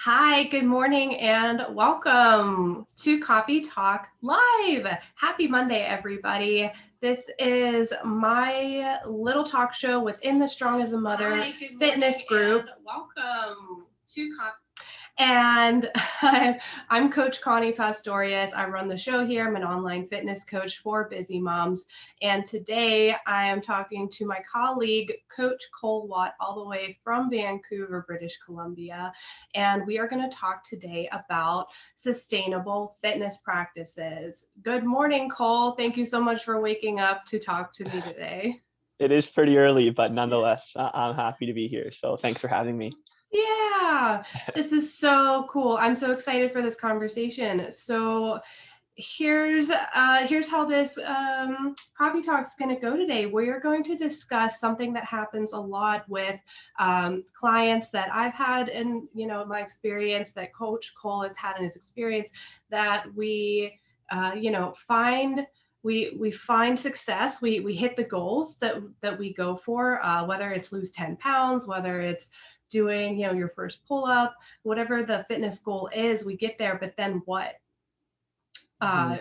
Hi, good morning, and welcome to Coffee Talk Live. Happy Monday, everybody. This is my little talk show within the Strong as a Mother fitness group. Welcome to Coffee. And I'm Coach Connie Pastorius. I run the show here. I'm an online fitness coach for busy moms. And today I am talking to my colleague, Coach Cole Watt, all the way from Vancouver, British Columbia. And we are going to talk today about sustainable fitness practices. Good morning, Cole. Thank you so much for waking up to talk to me today. It is pretty early, but nonetheless, I'm happy to be here. So thanks for having me. Yeah, this is so cool. I'm so excited for this conversation. So here's how this coffee talk is going to go today. We're going to discuss something that happens a lot with clients that I've had in my experience, that Coach Cole has had in his experience, that we find we find success, we hit the goals that we go for, whether it's lose 10 pounds, whether it's doing your first pull up, whatever the fitness goal is, we get there, but then what? uh,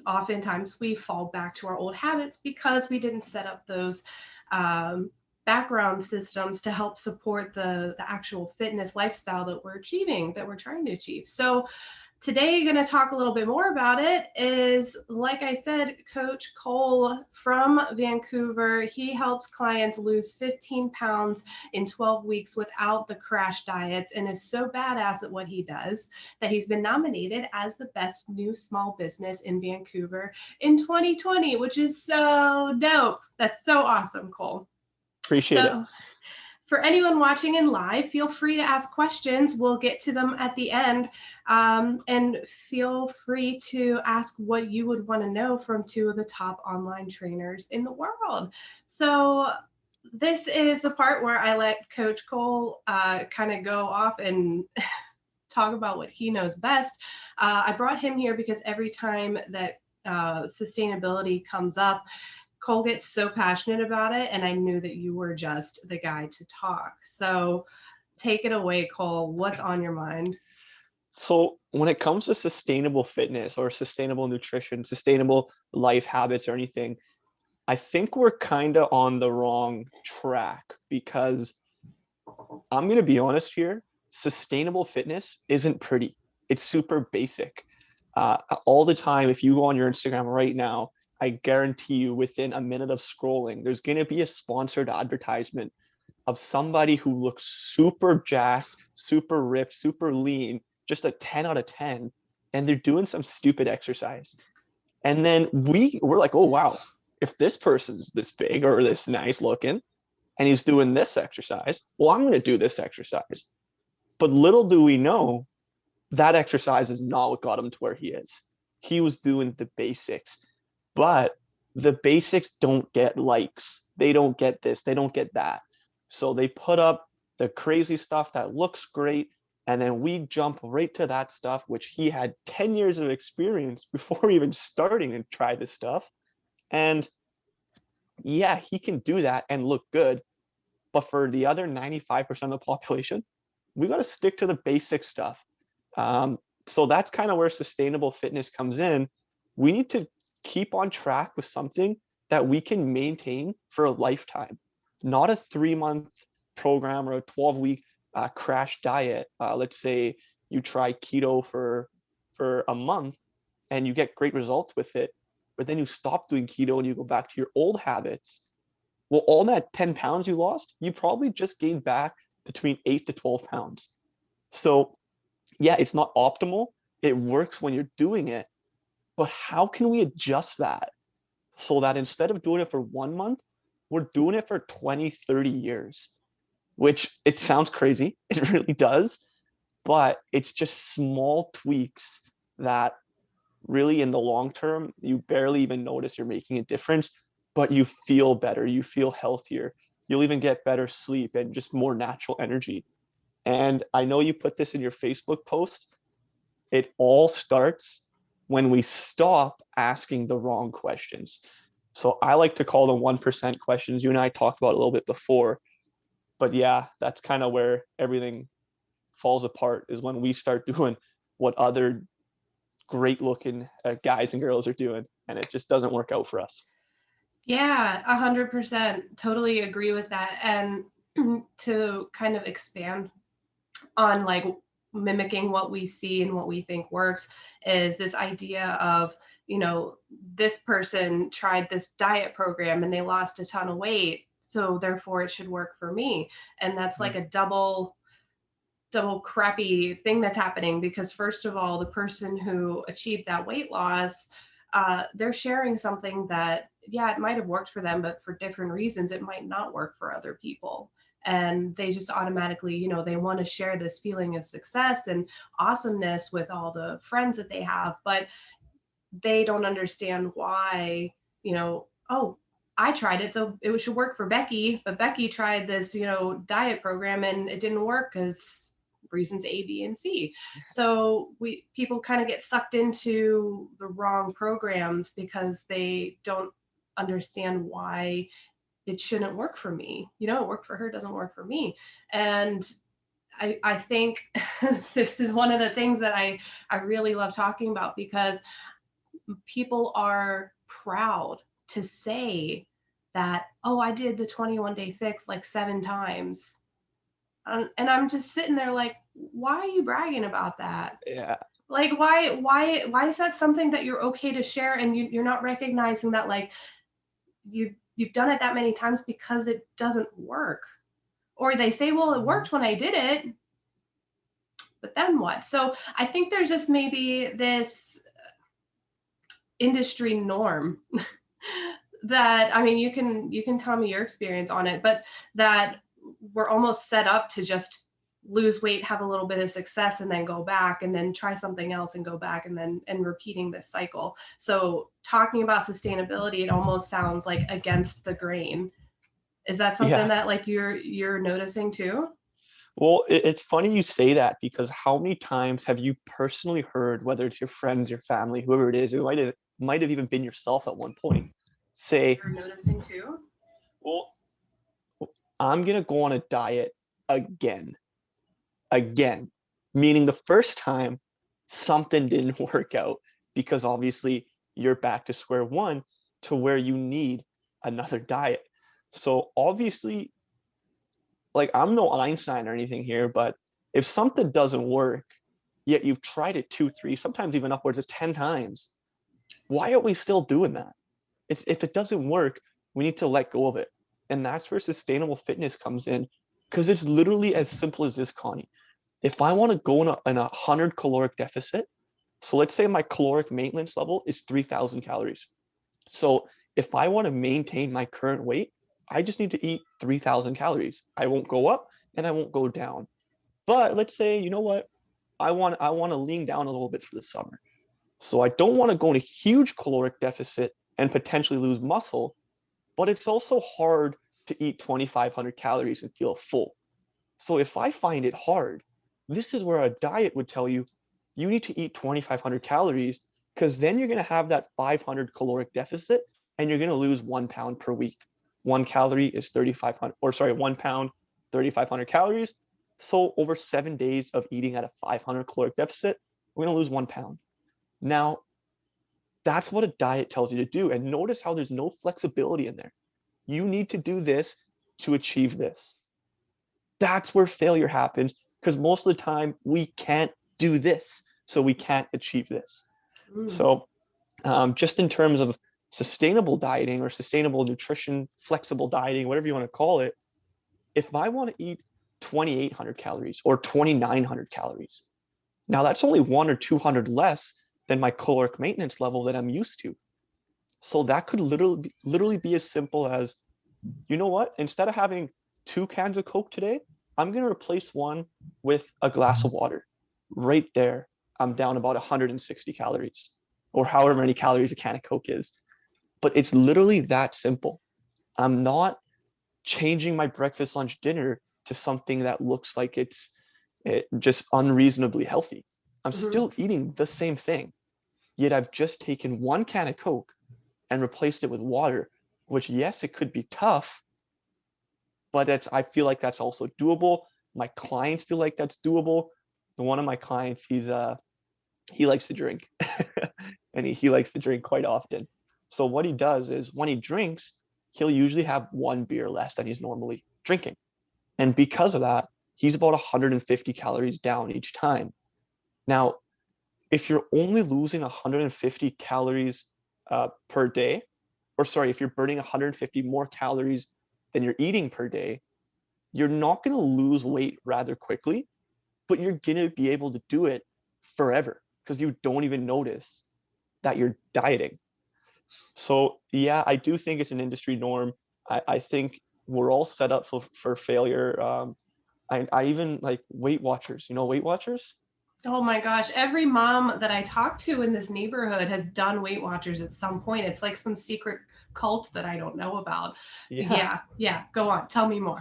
Oftentimes we fall back to our old habits because we didn't set up those um, background systems to help support the actual fitness lifestyle that we're achieving, that we're trying to achieve. So today, going to talk a little bit more about it is, like I said, Coach Cole from Vancouver. He helps clients lose 15 pounds in 12 weeks without the crash diets, and is so badass at what he does that he's been nominated as the best new small business in Vancouver in 2020, which is so dope. That's so awesome, Cole. Appreciate it. So for anyone watching in live, feel free to ask questions. We'll get to them at the end. And feel free to ask what you would want to know from two of the top online trainers in the world. So this is the part where I let Coach Cole kind of go off and talk about what he knows best. I brought him here because every time that sustainability comes up, Cole gets so passionate about it, and I knew that you were just the guy to talk. So take it away, Cole. What's on your mind? So when it comes to sustainable fitness or sustainable nutrition, sustainable life habits or anything, I think we're kind of on the wrong track because I'm going to be honest here, sustainable fitness isn't pretty. It's super basic. All the time, if you go on your Instagram right now, I guarantee you within a minute of scrolling, there's going to be a sponsored advertisement of somebody who looks super jacked, super ripped, super lean, just a 10 out of 10, and they're doing some stupid exercise. And then we're like, oh wow, if this person's this big or this nice looking and he's doing this exercise, well, I'm going to do this exercise. But little do we know that exercise is not what got him to where he is. He was doing the basics, but the basics don't get likes. They don't get this, they don't get that. So they put up the crazy stuff that looks great. And then we jump right to that stuff, which he had 10 years of experience before even starting and try this stuff. And yeah, he can do that and look good. But for the other 95% of the population, we got to stick to the basic stuff. So that's kind of where sustainable fitness comes in. We need to keep on track with something that we can maintain for a lifetime, not a 3-month program or a 12-week crash diet. Let's say you try keto for a month and you get great results with it, but then you stop doing keto and you go back to your old habits. Well, all that 10 pounds you lost, you probably just gained back between 8 to 12 pounds. So yeah, it's not optimal. It works when you're doing it, but how can we adjust that so that instead of doing it for 1 month, we're doing it for 20, 30 years, which it sounds crazy. It really does, but it's just small tweaks that really in the long term, you barely even notice you're making a difference, but you feel better, you feel healthier, you'll even get better sleep and just more natural energy. And I know you put this in your Facebook post. It all starts when we stop asking the wrong questions. So I like to call them 1% questions. You and I talked about it a little bit before, but yeah, that's kind of where everything falls apart is when we start doing what other great looking guys and girls are doing, and it just doesn't work out for us. Yeah, 100%. Totally agree with that. And to kind of expand on like mimicking what we see and what we think works is this idea of, this person tried this diet program and they lost a ton of weight, so therefore it should work for me. And that's like a double crappy thing that's happening, because first of all, the person who achieved that weight loss, they're sharing something that, yeah, it might have worked for them, but for different reasons it might not work for other people. And they just automatically, they want to share this feeling of success and awesomeness with all the friends that they have, but they don't understand why, oh, I tried it, so it should work for Becky, but Becky tried this, diet program and it didn't work because reasons A, B, and C. So people kind of get sucked into the wrong programs because they don't understand why it shouldn't work for me. It worked for her, doesn't work for me. And I think this is one of the things that I really love talking about, because people are proud to say that, oh, I did the 21-day fix like 7 times. And I'm just sitting there like, why are you bragging about that? Yeah. Like, why is that something that you're okay to share, and you're not recognizing that like you've done it that many times because it doesn't work? Or they say, well, it worked when I did it, but then what? So I think there's just maybe this industry norm that, I mean, you can tell me your experience on it, but that we're almost set up to just lose weight, have a little bit of success, and then go back and then try something else and go back, and repeating this cycle. So talking about sustainability, it almost sounds like against the grain. Is that something Yeah. that like you're noticing too? Well, it's funny you say that, because how many times have you personally heard, whether it's your friends, your family, whoever it is, it might have even been yourself at one point, say, You're noticing too? well, I'm gonna go on a diet again. Again. Meaning the first time something didn't work out, because obviously you're back to square one, to where you need another diet. So obviously, like, I'm no Einstein or anything here, but if something doesn't work, yet you've tried it 2, 3, sometimes even upwards of 10 times, why are we still doing that? If it doesn't work, we need to let go of it. And that's where sustainable fitness comes in, because it's literally as simple as this, Connie. If I want to go in a 100 caloric deficit, so let's say my caloric maintenance level is 3,000 calories. So if I want to maintain my current weight, I just need to eat 3,000 calories. I won't go up and I won't go down. But let's say, you know what? I want to lean down a little bit for the summer. So I don't want to go in a huge caloric deficit and potentially lose muscle, but it's also hard to eat 2,500 calories and feel full. So if I find it hard, this is where a diet would tell you, you need to eat 2,500 calories, because then you're going to have that 500 caloric deficit and you're going to lose 1 pound per week. 1 calorie is 3,500, or sorry, 1 pound, 3,500 calories. So over 7 days of eating at a 500 caloric deficit, we're going to lose 1 pound. Now, that's what a diet tells you to do. And notice how there's no flexibility in there. You need to do this to achieve this. That's where failure happens, because most of the time we can't do this, so we can't achieve this. So just in terms of sustainable dieting or sustainable nutrition, flexible dieting, whatever you want to call it, if I want to eat 2,800 calories or 2,900 calories, now that's only 1 or 200 less than my caloric maintenance level that I'm used to. So that could literally be as simple as, you know what, instead of having 2 cans of Coke today, I'm going to replace one with a glass of water. Right there, I'm down about 160 calories, or however many calories a can of Coke is. But it's literally that simple. I'm not changing my breakfast, lunch, dinner to something that looks like it's just unreasonably healthy. I'm still eating the same thing, yet I've just taken 1 can of Coke and replaced it with water, which, yes, it could be tough, but I feel like that's also doable. My clients feel like that's doable. And one of my clients, he likes to drink and he likes to drink quite often. So what he does is when he drinks, he'll usually have one beer less than he's normally drinking. And because of that, he's about 150 calories down each time. Now, if you're only losing 150 calories per day, or sorry, if you're burning 150 more calories than you're eating per day, you're not going to lose weight rather quickly, but you're going to be able to do it forever because you don't even notice that you're dieting. So yeah, I do think it's an industry norm. I think we're all set up for failure. I even like Weight Watchers. You know Weight Watchers? Oh my gosh, every mom that I talk to in this neighborhood has done Weight Watchers at some point. It's like some secret cult that I don't know about. Yeah. Yeah, go on. Tell me more.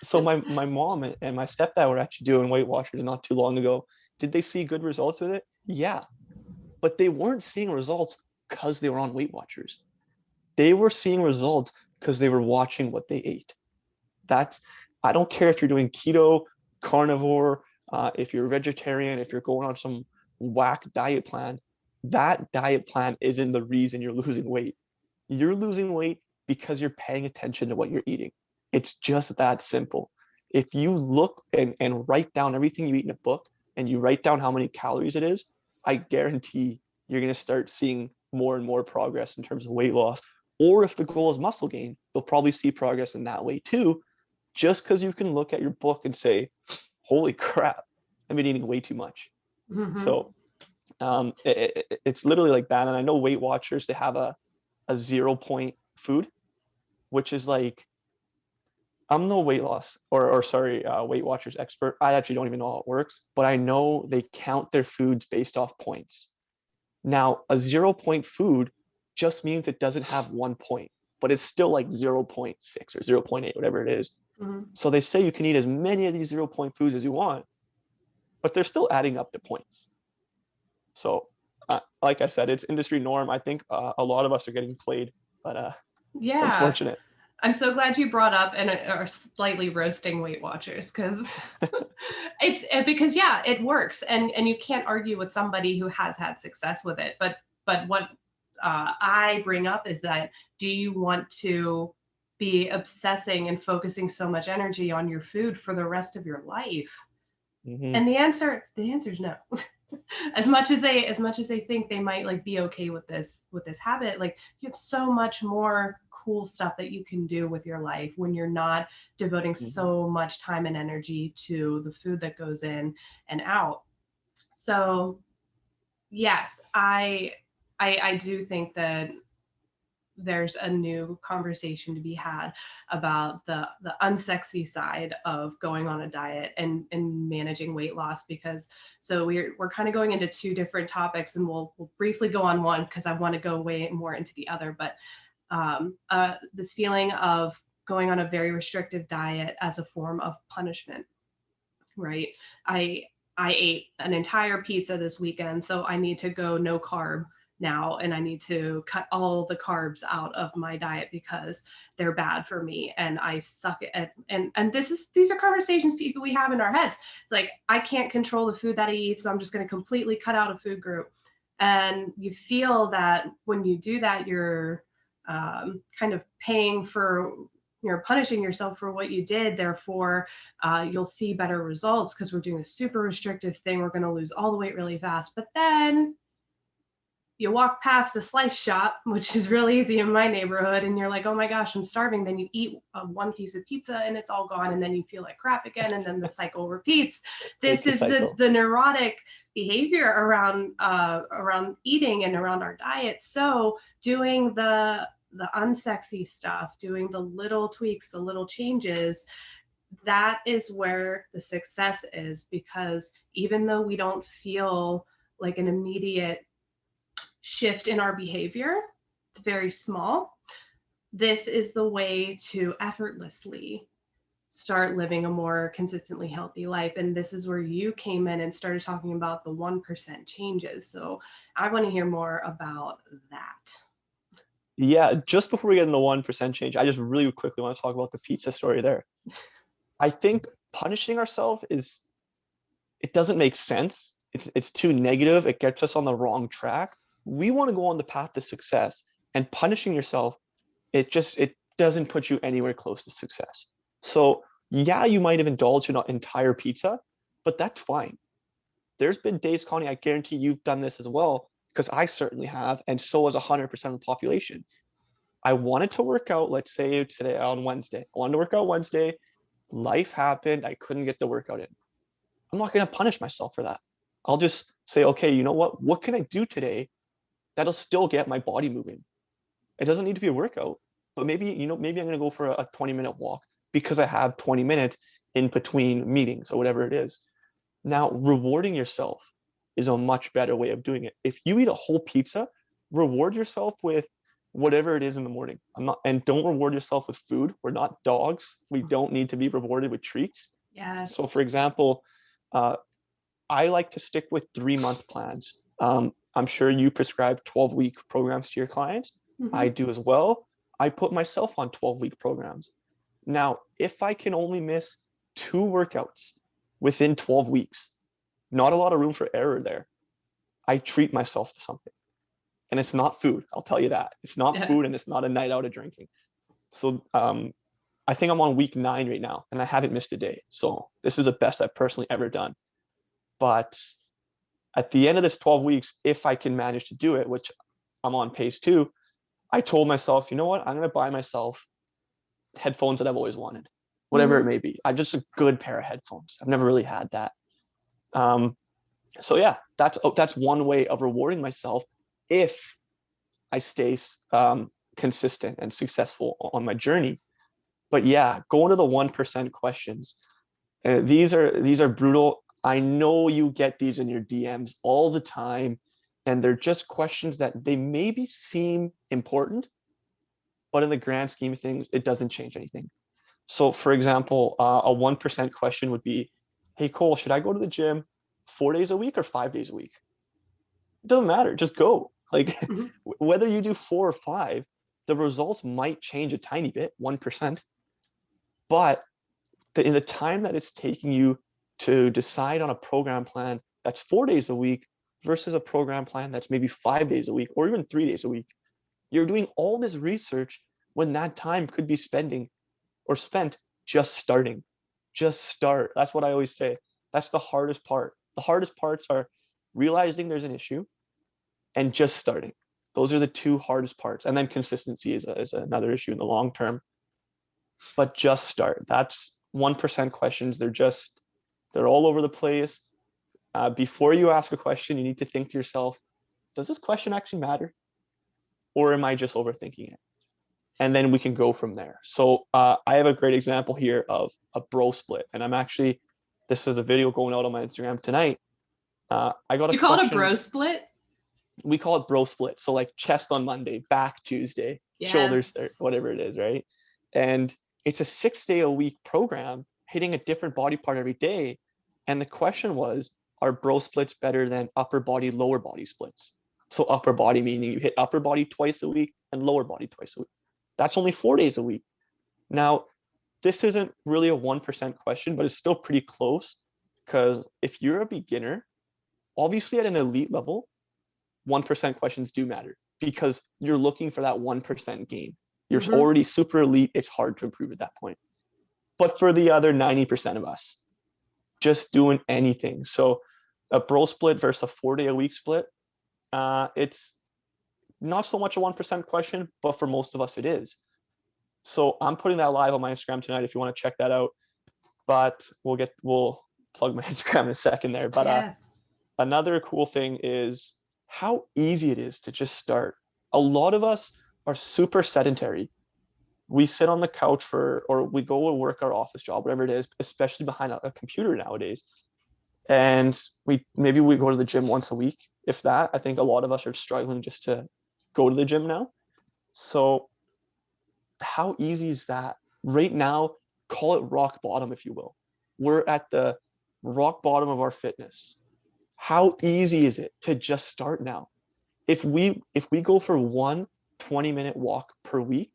So my mom and my stepdad were actually doing Weight Watchers not too long ago. Did they see good results with it? Yeah. But they weren't seeing results because they were on Weight Watchers. They were seeing results because they were watching what they ate. That's, I don't care if you're doing keto, carnivore, if you're vegetarian, if you're going on some whack diet plan, that diet plan isn't the reason you're losing weight. You're losing weight because you're paying attention to what you're eating. It's just that simple. If you look and write down everything you eat in a book and you write down how many calories it is, I guarantee you're going to start seeing more and more progress in terms of weight loss. Or if the goal is muscle gain, you'll probably see progress in that way too, just because you can look at your book and say, holy crap, I've been eating way too much. Mm-hmm. So it's literally like that. And I know Weight Watchers, they have a 0 point food, which is like, I'm no weight loss or sorry, Weight Watchers expert. I actually don't even know how it works, but I know they count their foods based off points. Now, a 0 point food just means it doesn't have 1 point, but it's still like 0.6 or 0.8, whatever it is. Mm-hmm. So they say you can eat as many of these 0 point foods as you want, but they're still adding up to points. So, like I said, it's industry norm. I think a lot of us are getting played, but it's Yeah. unfortunate. I'm so glad you brought up and are slightly roasting Weight Watchers because it's because yeah, it works and you can't argue with somebody who has had success with it. But what I bring up is that do you want to be obsessing and focusing so much energy on your food for the rest of your life? Mm-hmm. And the answer is no. as much as they think they might like be okay with this habit, like you have so much more cool stuff that you can do with your life when you're not devoting so much time and energy to the food that goes in and out. So yes, I do think that there's a new conversation to be had about the unsexy side of going on a diet and managing weight loss, because so we're kind of going into two different topics, and we'll briefly go on one because I want to go way more into the other. But this feeling of going on a very restrictive diet as a form of punishment, right? I ate an entire pizza this weekend, so I need to go no carb now, and I need to cut all the carbs out of my diet because they're bad for me and I suck at and these are conversations people we have in our heads. It's like I can't control the food that I eat, so I'm just going to completely cut out a food group. And you feel that when you do that, you're kind of paying for, you're punishing yourself for what you did. Therefore, you'll see better results because we're doing a super restrictive thing. We're going to lose all the weight really fast. But then you walk past a slice shop, which is really easy in my neighborhood, and you're like, oh my gosh, I'm starving. Then you eat one piece of pizza and it's all gone. And then you feel like crap again. And then the cycle repeats. This is the neurotic behavior around eating and around our diet. So doing the unsexy stuff, doing the little tweaks, the little changes, that is where the success is, because even though we don't feel like an immediate shift in our behavior, it's very small, this is the way to effortlessly start living a more consistently healthy life. And this is where you came in and started talking about the 1% changes. So I want to hear more about that. Yeah, just before we get into 1% change, I just really quickly want to talk about the pizza story there. I think punishing ourselves it doesn't make sense. It's too negative. It gets us on the wrong track. We want to go on the path to success, and punishing yourself, it doesn't put you anywhere close to success. So yeah, you might have indulged in an entire pizza, but that's fine. There's been days, Connie, I guarantee you've done this as well, because I certainly have, and so has 100% of the population. I wanted to work out, let's say today on Wednesday. I wanted to work out Wednesday. Life happened. I couldn't get the workout in. I'm not going to punish myself for that. I'll just say, okay, you know what? What can I do today that'll still get my body moving? It doesn't need to be a workout, but maybe, maybe I'm going to go for a 20-minute walk because I have 20 minutes in between meetings or whatever it is. Now, rewarding yourself is a much better way of doing it. If you eat a whole pizza, reward yourself with whatever it is in the morning. And don't reward yourself with food. We're not dogs. We don't need to be rewarded with treats. Yes. So for example, I like to stick with 3-month plans. I'm sure you prescribe 12-week programs to your clients. Mm-hmm. I do as well. I put myself on 12-week programs. Now, if I can only miss 2 workouts within 12 weeks, not a lot of room for error there. I treat myself to something. And it's not food, I'll tell you that. It's not food, and it's not a night out of drinking. So I think I'm on week 9 right now, and I haven't missed a day. So this is the best I've personally ever done. But at the end of this 12 weeks, if I can manage to do it, which I'm on pace to, I told myself, you know what? I'm going to buy myself headphones that I've always wanted, whatever it may be. I'm just a good pair of headphones. I've never really had that. So yeah, that's one way of rewarding myself if I stay consistent and successful on my journey. But yeah, going to the 1% questions. These are brutal. I know you get these in your DMs all the time, and they're just questions that they maybe seem important, but in the grand scheme of things, it doesn't change anything. So for example, a 1% question would be, hey, Cole, should I go to the gym 4 days a week or 5 days a week? It doesn't matter, just go. Like whether you do 4 or 5, the results might change a tiny bit, 1%, but in the time that it's taking you to decide on a program plan that's 4 days a week versus a program plan that's maybe 5 days a week or even 3 days a week, you're doing all this research when that time could be spent just starting. Just start. That's what I always say. That's the hardest part. The hardest parts are realizing there's an issue and just starting. Those are the 2 hardest parts. And then consistency is another issue in the long term. But just start. That's 1% questions. They're all over the place. Before you ask a question, you need to think to yourself, does this question actually matter? Or am I just overthinking it? And then we can go from there. So I have a great example here of a bro split. And this is a video going out on my Instagram tonight. I got You call it a bro split? We call it bro split. So like chest on Monday, back Tuesday, shoulders, whatever it is, right? And it's a 6-day-a-week program hitting a different body part every day. And the question was, are bro splits better than upper body, lower body splits? So upper body meaning you hit upper body twice a week and lower body twice a week. That's only 4 days a week. Now, this isn't really a 1% question, but it's still pretty close, because if you're a beginner, obviously at an elite level, 1% questions do matter because you're looking for that 1% gain. You're already super elite. It's hard to improve at that point. But for the other 90% of us, just doing anything. So a bro split versus a 4-day-a-week split, it's not so much a 1% question, but for most of us it is. So I'm putting that live on my Instagram tonight if you want to check that out. But we'll plug my Instagram in a second there. But another cool thing is how easy it is to just start. A lot of us are super sedentary. We sit on the couch or we go to work our office job, whatever it is, especially behind a computer nowadays. And maybe we go to the gym once a week, if that. I think a lot of us are struggling just to go to the gym now. So how easy is that? Right now, call it rock bottom, if you will. We're at the rock bottom of our fitness. How easy is it to just start now? If we go for one 20-minute walk per week,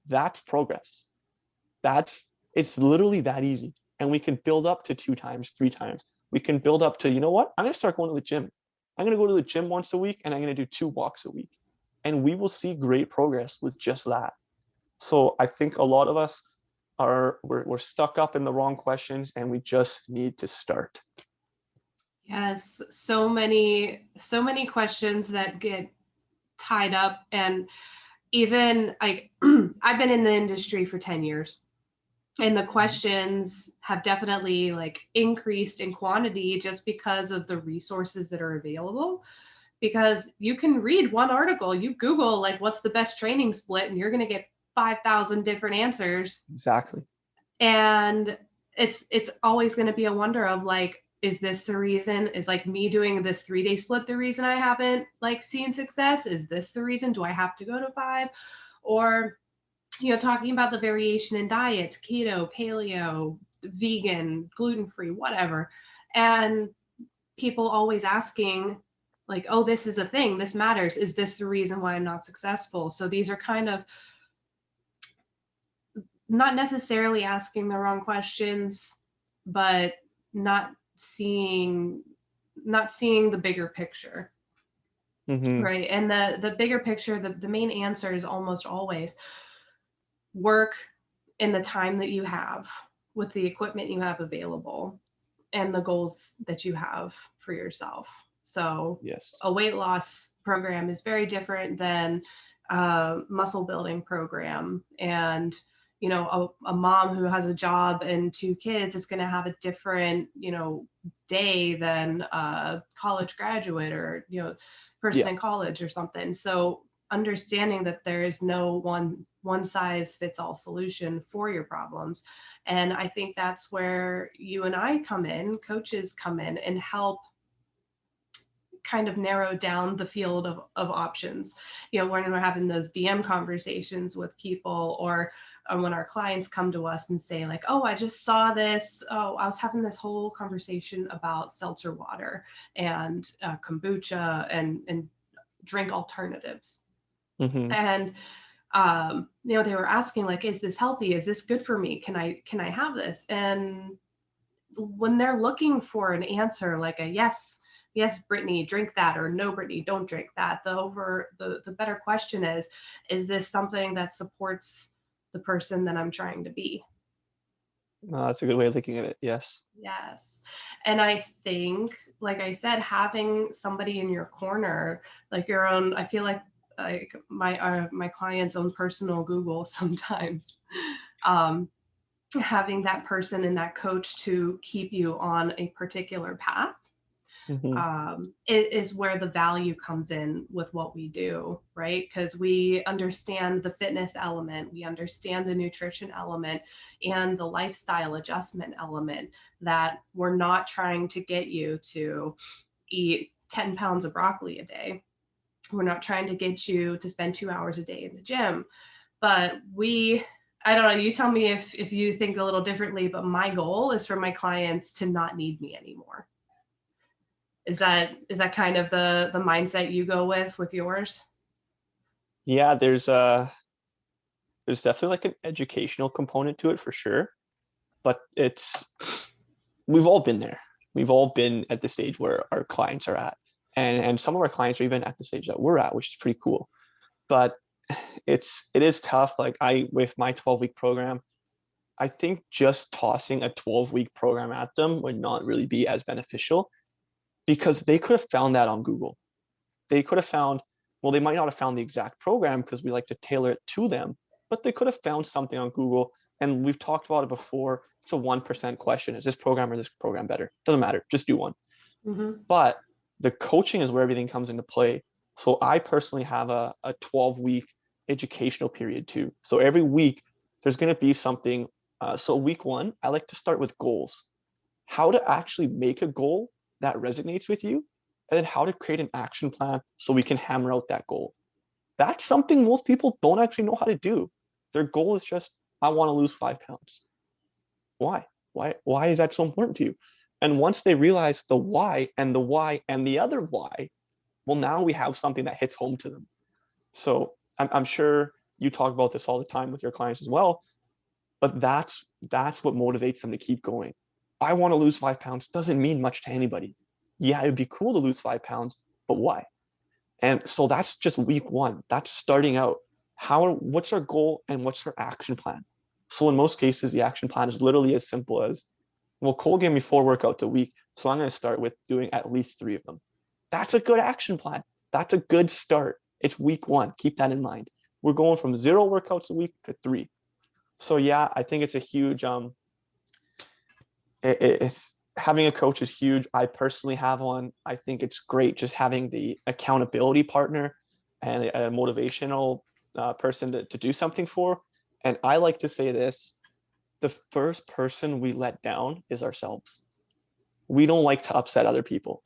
that's progress. It's literally that easy. and we can build up to 2 times, 3 times. We can build up to, you know what? I'm going to start going to the gym. I'm going to go to the gym once a week, and I'm going to do 2 walks a week. And we will see great progress with just that. So I think a lot of us we're stuck up in the wrong questions, and we just need to start. Yes, so many questions that get tied up. And even like I've been in the industry for 10 years, and the questions have definitely like increased in quantity just because of the resources that are available. Because you can read one article, you Google like what's the best training split, and you're going to get 5,000 different answers. Exactly. And it's always going to be a wonder of like, is this the reason? Is like me doing this 3-day split the reason I haven't like seen success? Is this the reason? Do I have to go to 5? Or, you know, talking about the variation in diets, keto, paleo, vegan, gluten-free, whatever. And people always asking like, oh, this is a thing, this matters. Is this the reason why I'm not successful? So these are kind of not necessarily asking the wrong questions, but not seeing the bigger picture. Mm-hmm. Right. And the bigger picture, the main answer is almost always work in the time that you have with the equipment you have available and the goals that you have for yourself. So Yes. a weight loss program is very different than a muscle building program. And, you know, a mom who has a job and 2 kids is going to have a different, you know, day than a college graduate or, you know, person in college or something. So understanding that there is no one size fits all solution for your problems. And I think that's where you and I come in, coaches come in and help kind of narrow down the field of options. You know, when we're having those DM conversations with people, or when our clients come to us and say like, oh, I just saw this. Oh, I was having this whole conversation about seltzer water and kombucha and drink alternatives. Mm-hmm. And you know, they were asking like, is this healthy? Is this good for me? Can I have this? And when they're looking for an answer, like a yes, Brittany, drink that, or no, Brittany, don't drink that, the better question is this something that supports the person that I'm trying to be? That's a good way of looking at it. Yes. Yes. And I think, like I said, having somebody in your corner, like your own, I feel like my client's own personal Google sometimes. Having that person and that coach to keep you on a particular path is where the value comes in with what we do, right? Because we understand the fitness element, we understand the nutrition element, and the lifestyle adjustment element, that we're not trying to get you to eat 10 pounds of broccoli a day. We're not trying to get you to spend 2 hours a day in the gym. But I don't know, you tell me if you think a little differently, but my goal is for my clients to not need me anymore. Is that kind of the mindset you go with yours? Yeah, there's definitely like an educational component to it for sure. But we've all been there. We've all been at the stage where our clients are at. And some of our clients are even at the stage that we're at, which is pretty cool. But it is tough. Like with my 12-week program, I think just tossing a 12-week program at them would not really be as beneficial, because they could have found that on Google. They could have found, well, they might not have found the exact program because we like to tailor it to them, but they could have found something on Google. And we've talked about it before. It's a 1% question. Is this program or this program better? Doesn't matter. Just do one. Mm-hmm. But the coaching is where everything comes into play. So I personally have a 12-week educational period too. So every week there's going to be something. So week 1, I like to start with goals. How to actually make a goal that resonates with you, and then how to create an action plan so we can hammer out that goal. That's something most people don't actually know how to do. Their goal is just, I want to lose 5 pounds. Why? Why is that so important to you? And once they realize the why and the other why, well, now we have something that hits home to them. So I'm sure you talk about this all the time with your clients as well, but that's that's what motivates them to keep going. I want to lose 5 pounds doesn't mean much to anybody. Yeah, it'd be cool to lose 5 pounds, but why? And so that's just week one. That's starting out. What's our goal and what's our action plan? So in most cases, the action plan is literally as simple as, well, Cole gave me 4 workouts a week, so I'm going to start with doing at least 3 of them. That's a good action plan. That's a good start. It's week one. Keep that in mind. We're going from 0 workouts a week to 3. So yeah, I think it's a huge, it's having a coach is huge. I personally have one. I think it's great just having the accountability partner and a motivational person to do something for. And I like to say this, the first person we let down is ourselves. We don't like to upset other people,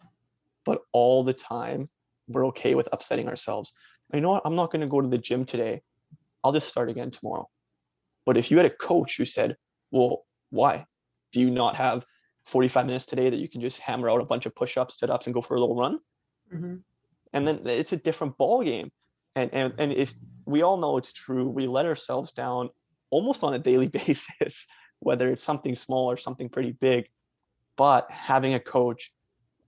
but all the time we're okay with upsetting ourselves. You know what? I'm not going to go to the gym today. I'll just start again tomorrow. But if you had a coach who said, well, why? Do you not have 45 minutes today that you can just hammer out a bunch of push-ups, sit-ups, and go for a little run? Mm-hmm. And then it's a different ball game. And if we all know it's true, we let ourselves down almost on a daily basis, whether it's something small or something pretty big. But having a coach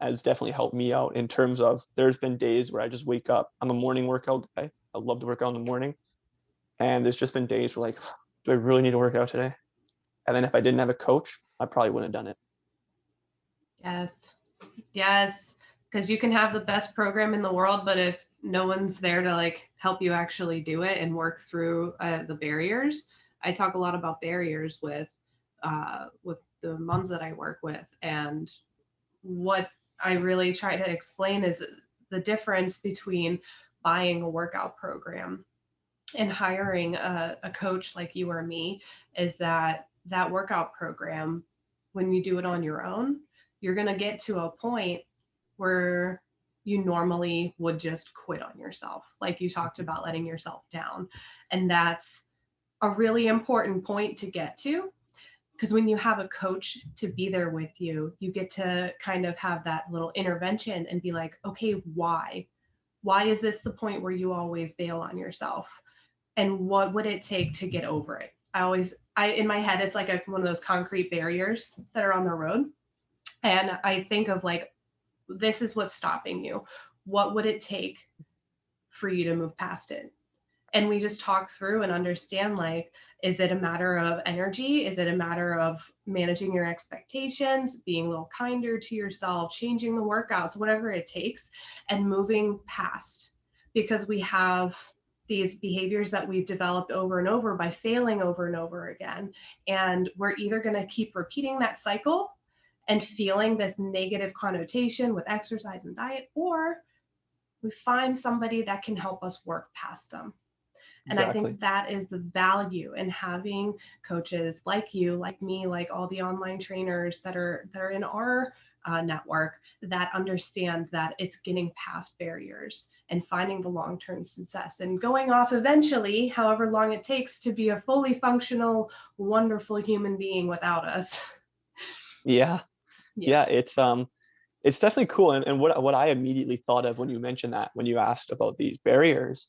has definitely helped me out in terms of, there's been days where I just wake up. I'm a morning workout guy. I love to work out in the morning. And there's just been days where like, do I really need to work out today? And then if I didn't have a coach, I probably wouldn't have done it. Yes. Yes. Because you can have the best program in the world, but if no one's there to like help you actually do it and work through the barriers. I talk a lot about barriers with the moms that I work with, and what I really try to explain is the difference between buying a workout program and hiring a coach like you or me is that workout program, when you do it on your own, you're going to get to a point where you normally would just quit on yourself. Like you talked about letting yourself down. And that's a really important point to get to, because when you have a coach to be there with you, you get to kind of have that little intervention and be like, okay, why? Why is this the point where you always bail on yourself? And what would it take to get over it? In my head, it's like one of those concrete barriers that are on the road. And I think of like, this is what's stopping you. What would it take for you to move past it? And we just talk through and understand, like, is it a matter of energy? Is it a matter of managing your expectations, being a little kinder to yourself, changing the workouts, whatever it takes, and moving past? Because we have these behaviors that we've developed over and over by failing over and over again. And we're either going to keep repeating that cycle and feeling this negative connotation with exercise and diet, or we find somebody that can help us work past them. And exactly. I think that is the value in having coaches like you, like me, like all the online trainers that are in our network that understand that it's getting past barriers and finding the long-term success and going off eventually, however long it takes, to be a fully functional, wonderful human being without us. Yeah. It's definitely cool. And what I immediately thought of when you mentioned that, when you asked about these barriers,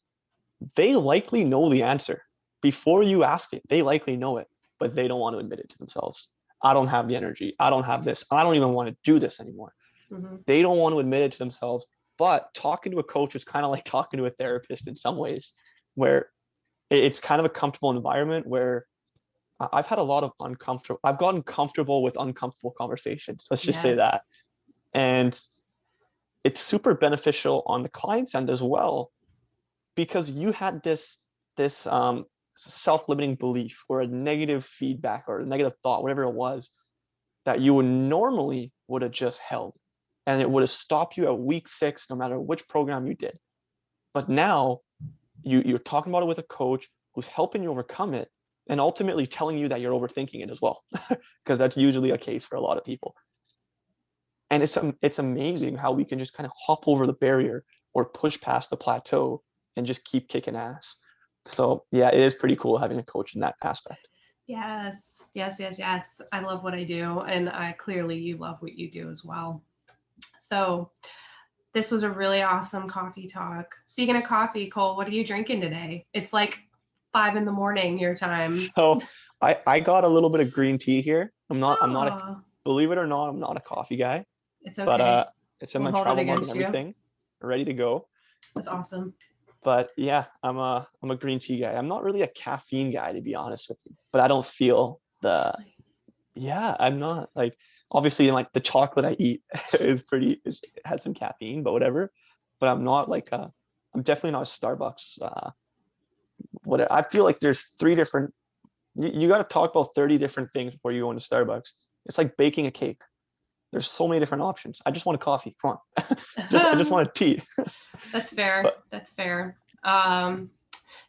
they likely know the answer before you ask it. They likely know it, but they don't want to admit it to themselves. I don't have the energy. I don't have this. I don't even want to do this anymore. Mm-hmm. They don't want to admit it to themselves. But talking to a coach is kind of like talking to a therapist in some ways, where it's kind of a comfortable environment where I've had a lot of I've gotten comfortable with uncomfortable conversations. Let's just say that. And it's super beneficial on the client's end as well, because you had this self-limiting belief or a negative feedback or a negative thought, whatever it was, that you would have just held, and it would have stopped you at week 6, no matter which program you did. But now you're talking about it with a coach who's helping you overcome it, and ultimately telling you that you're overthinking it as well, because that's usually a case for a lot of people. And it's amazing how we can just kind of hop over the barrier or push past the plateau and just keep kicking ass. So yeah, it is pretty cool having a coach in that aspect. Yes. I love what I do, and clearly you love what you do as well. So this was a really awesome coffee talk. Speaking of coffee, Cole, what are you drinking today? It's like 5 a.m. your time. So I got a little bit of green tea here. I'm not a, Oh, believe it or not, I'm not a coffee guy, it's but okay. it's in my Won't hold it travel mug and against you. everything, ready to go. That's awesome. But yeah, I'm a green tea guy. I'm not really a caffeine guy, to be honest with you, but I don't feel the, yeah, I'm not like, obviously like the chocolate I eat has some caffeine, but whatever. But I'm not like I'm definitely not a Starbucks. What I feel like there's three different. You got to talk about 30 different things before you go into Starbucks. It's like baking a cake. There's so many different options. I just want a coffee. Come on, I just want a tea. That's fair. But That's fair.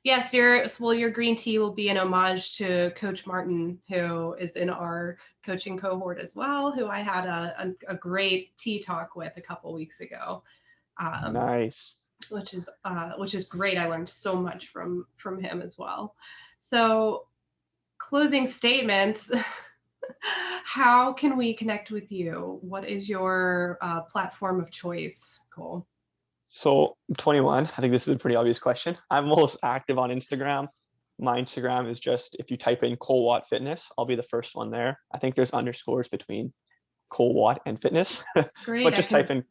Yes, your green tea will be an homage to Coach Martin, who is in our coaching cohort as well, who I had a great tea talk with a couple weeks ago, nice. which is great. I learned so much from him as well. So, closing statements. How can we connect with you? What is your platform of choice, Cole? So I'm 21. I think this is a pretty obvious question. I'm most active on Instagram. My Instagram is just, if you type in Cole Watt Fitness, I'll be the first one there. I think there's underscores between Cole Watt and fitness, Great. but just type in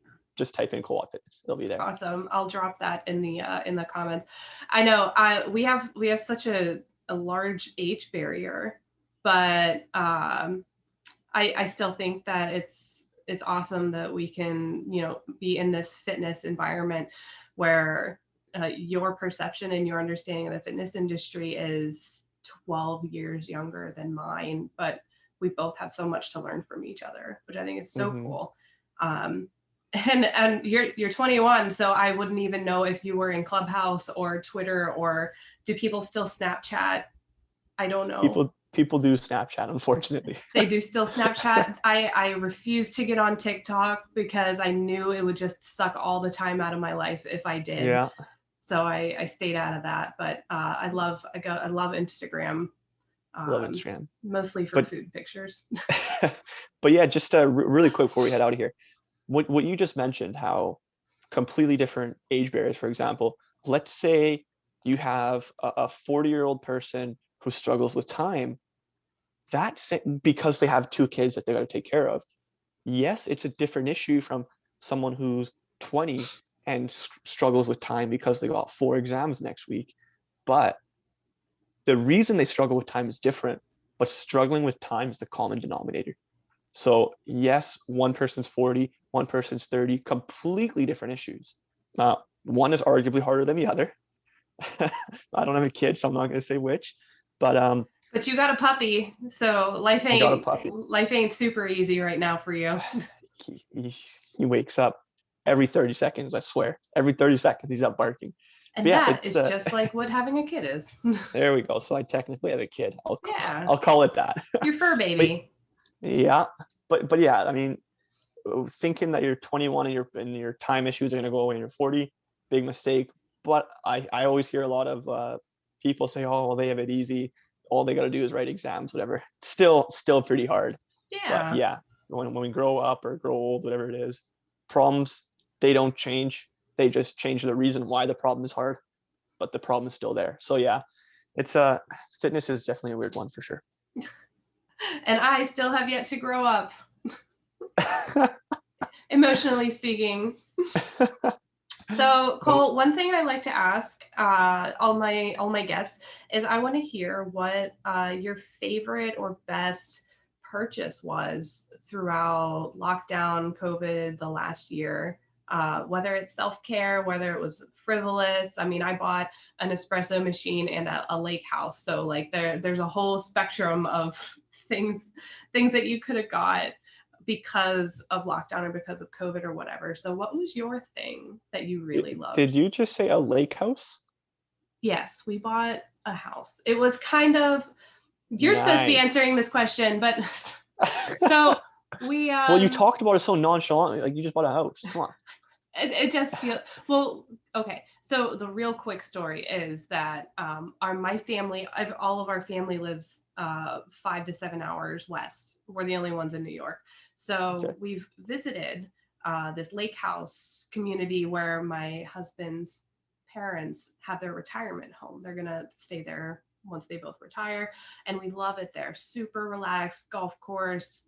Cole Watt Fitness. It'll be there. Awesome. I'll drop that in the comments. I know we have such a large age barrier, but I still think that it's awesome that we can, be in this fitness environment where your perception and your understanding of the fitness industry is 12 years younger than mine, but we both have so much to learn from each other, which I think is so cool. And you're 21, so I wouldn't even know if you were in Clubhouse or Twitter, or do people still Snapchat? I don't know. People do Snapchat, unfortunately. They do still Snapchat. I refused to get on TikTok because I knew it would just suck all the time out of my life if I did. Yeah. So I stayed out of that. But I love Instagram. Love Instagram. Mostly for food pictures. But yeah, just really quick before we head out of here, what you just mentioned, how completely different age barriers, for example, let's say you have a 40-year-old person who struggles with time, that's because they have two kids that they got to take care of. Yes, it's a different issue from someone who's 20 and struggles with time because they got 4 exams next week. But the reason they struggle with time is different, but struggling with time is the common denominator. So yes, one person's 40, one person's 30, completely different issues. One is arguably harder than the other. I don't have a kid, so I'm not going to say which, but But you got a puppy, so life I got a puppy. ain't super easy right now for you. He wakes up every 30 seconds, I swear. Every 30 seconds he's up barking. And yeah, that is just like what having a kid is. There we go. So I technically have a kid. Yeah. I'll call it that. Your fur baby. Yeah. But yeah, I mean, thinking that you're 21 and your time issues are going to go away when you're 40, big mistake. But I always hear a lot of people say, oh, well, they have it easy. All they got to do is write exams, whatever. Still pretty hard. Yeah. But yeah, when we grow up or grow old, whatever it is, problems, they don't change. They just change the reason why the problem is hard, but the problem is still there. So yeah, it's fitness is definitely a weird one for sure. And I still have yet to grow up. Emotionally speaking. So Cole, one thing I like to ask all my guests is I want to hear what your favorite or best purchase was throughout lockdown, COVID, the last year. Whether it's self-care, whether it was frivolous. I mean, I bought an espresso machine and a lake house. So like there's a whole spectrum of things that you could have got because of lockdown or because of COVID or whatever. So what was your thing that you really loved? Did you just say a lake house? Yes, we bought a house. It was kind of, you're supposed to be answering this question, but so we well, you talked about it so nonchalantly, like you just bought a house. Come on. It just feels, well, okay. So the real quick story is that my family, all of our family lives 5 to 7 hours west. We're the only ones in New York. So we've visited this lake house community where my husband's parents have their retirement home. They're going to stay there once they both retire. And we love it there. Super relaxed, golf course,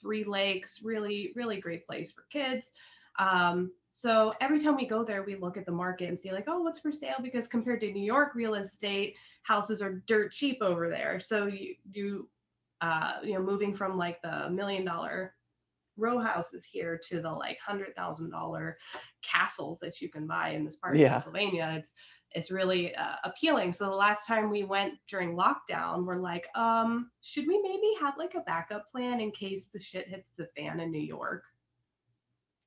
3 lakes, really, really great place for kids. So every time we go there, we look at the market and see like, oh, what's for sale? Because compared to New York real estate, houses are dirt cheap over there. So moving from like the $1 million row houses here to the like $100,000 castles that you can buy in this part of Yeah. Pennsylvania, it's really appealing. So the last time we went during lockdown, we're like, should we maybe have like a backup plan in case the shit hits the fan in New York,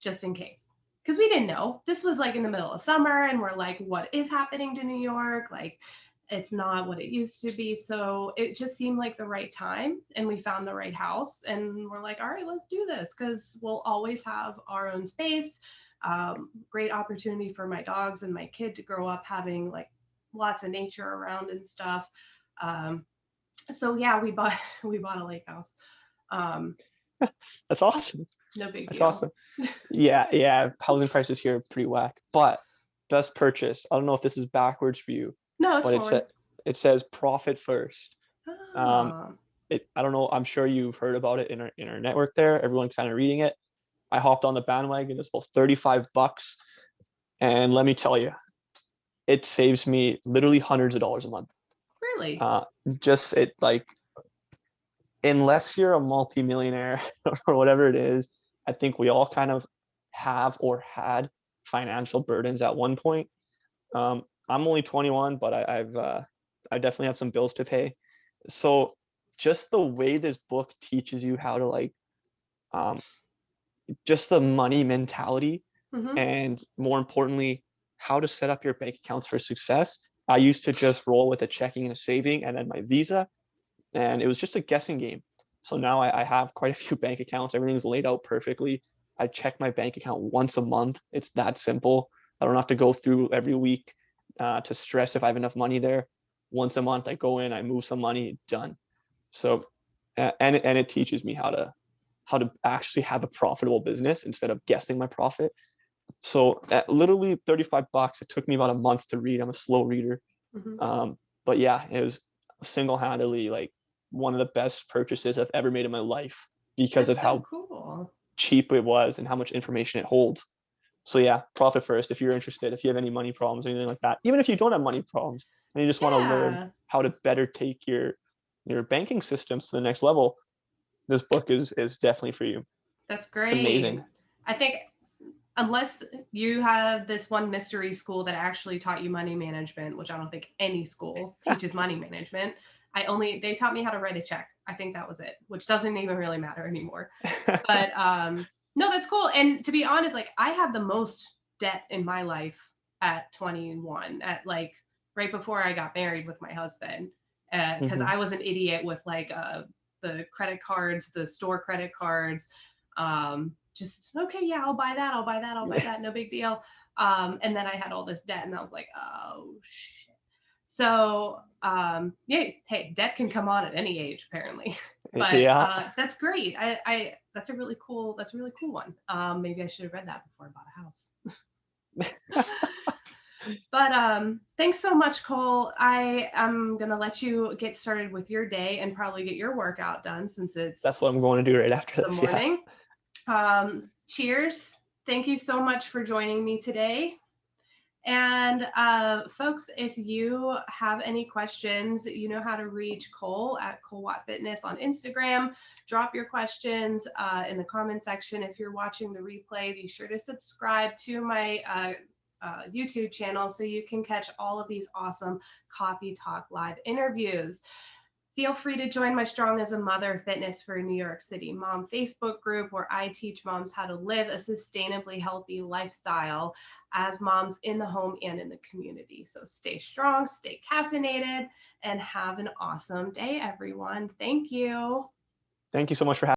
just in case? Because we didn't know. This was like in the middle of summer, and we're like, what is happening to New York? Like, it's not what it used to be. So it just seemed like the right time, and we found the right house, and we're like, all right, let's do this, because we'll always have our own space. Great opportunity for my dogs and my kid to grow up having like lots of nature around and stuff. So yeah, we bought a lake house. That's awesome. No big That's deal. awesome. Yeah. Housing prices here are pretty whack, but best purchase. I don't know if this is backwards for you, No, it's but forward. it says profit first. Um, Oh, I don't know. I'm sure you've heard about it in our network there. Everyone kind of reading it. I hopped on the bandwagon. It's about $35, and let me tell you, it saves me literally hundreds of dollars a month. really? Just it like unless you're a multimillionaire or whatever it is, I think we all kind of have or had financial burdens at one point. I'm only 21, but I definitely have some bills to pay. So just the way this book teaches you how to like um, just the money mentality, Mm-hmm. and more importantly, how to set up your bank accounts for success. I used to just roll with a checking and a saving and then my Visa, and it was just a guessing game. So now I have quite a few bank accounts. Everything's laid out perfectly. I check my bank account once a month. It's that simple. I don't have to go through every week to stress if I have enough money there. Once a month, I go in, I move some money, done. So, and it teaches me how to actually have a profitable business instead of guessing my profit. So at literally $35, it took me about a month to read. I'm a slow reader. Mm-hmm. But yeah, it was single-handedly like one of the best purchases I've ever made in my life because of That's so how cool. cheap it was and how much information it holds. So yeah, profit first. If you're interested, if you have any money problems or anything like that, even if you don't have money problems and you just want to learn Yeah, how to better take your banking systems to the next level, this book is definitely for you. that's It's great. amazing. I think unless you have this one mystery school that actually taught you money management, which I don't think any school teaches money management. They taught me how to write a check. I think that was it, which doesn't even really matter anymore. But no, that's cool. And to be honest, like I had the most debt in my life at 21, at like right before I got married with my husband, because Mhm. I was an idiot with like the credit cards, the store credit cards. Just okay, yeah, I'll buy that, I'll buy that, I'll buy that, no big deal. And then I had all this debt, and I was like, oh shit. So yeah, hey, debt can come on at any age apparently. But Yeah. that's great. That's a really cool one. Maybe I should have read that before I bought a house. But thanks so much, Cole. I am gonna let you get started with your day and probably get your workout done since That's it's what I'm going to do right after the this. Yeah. morning. Cheers. Thank you so much for joining me today. And folks, if you have any questions, you know how to reach Cole at Cole Fitness on Instagram. Drop your questions in the comment section. If you're watching the replay, be sure to subscribe to my YouTube channel so you can catch all of these awesome Coffee Talk live interviews. Feel free to join my Strong as a Mother Fitness for New York City Mom Facebook group, where I teach moms how to live a sustainably healthy lifestyle as moms in the home and in the community. So stay strong, stay caffeinated, and have an awesome day, everyone. Thank you. Thank you so much for having me.